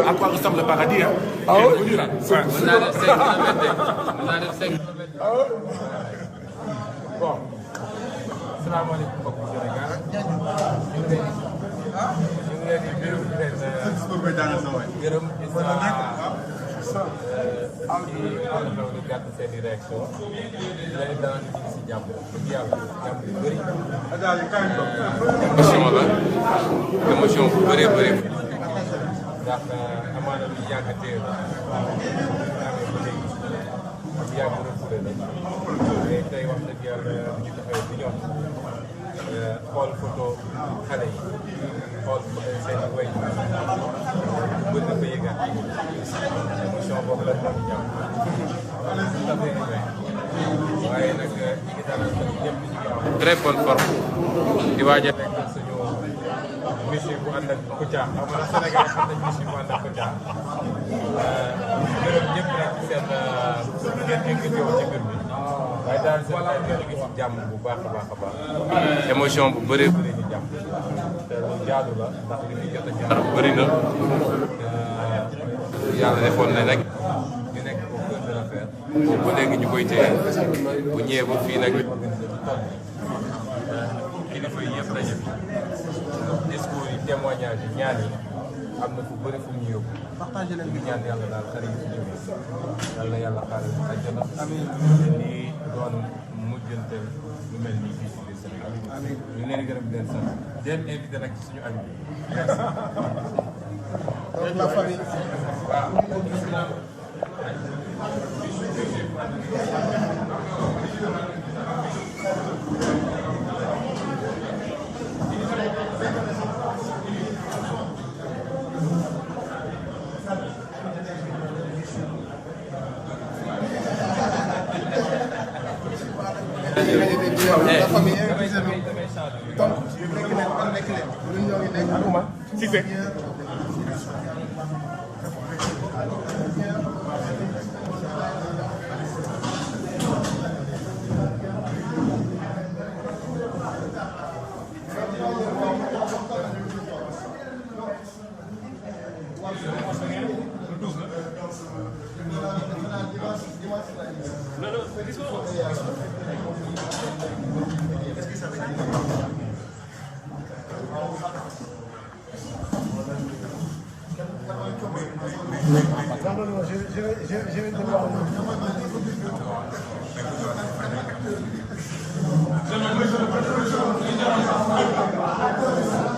à quoi ressemble le paradis. Hein. Ah oui. Connu, là. Ouais. Bon. Salaamaaleykum mbokku Sénégal. ñu ngi leen di gërëm di leen gërëm ci àndandoo di gàtt seen i réaction di leen dalal di si jàmm dëgg yàlla jàmm yu bëri. émotion bu bëree bëri. ndax amaana lu yàgg a teel amee ba léegi ak yàgg refoulé la mais tey wax dëgg yàlla bu ñu taxawee bu ñor xool photo xale yi xool seen i wéy bët na fa yëgaat émotion boobu la doon jàmm waaye nag ñi ngi dalal ñëpp ñu ngi am très bonne forme di waaj a nekk suñu monsieur bu ànd ak Kouthia xam nga Sénégal xam nañ monsieur bu ànd ak Kouthia gërëm ñëpp rek seen ngeen invité wu ci mbir mi waaye daal seen ay ngeen ngi ci jàmm bu baax a baax a baax émotion bu bëree bëri ci jàmm te lu jaadu la ndax li ñu jot a jaar ndax bëri na yàlla defoon na rek ñu nekk au cœur de l'affaire boobu ba léegi ñu koy téye bu ñëwee ba fii nag kilifa yi yëpp daje fi discours yi témoignage yi ñaan yi am na fu bëri fu mu ñu yóbbu ñu ñaan yàlla daal xale yi fi ñëwee yal na yàlla xaaral ñu àjjana lii doon mujjante lu mel nii fii ci biir Sénégal ñu leen gërëm di leen sant di leen invité nag ci suñu añ bi avec la famille. waaw La famille invité donc nekk leen ñun ñoo ngi nekk Cissé. Non, je vais devoir... C'est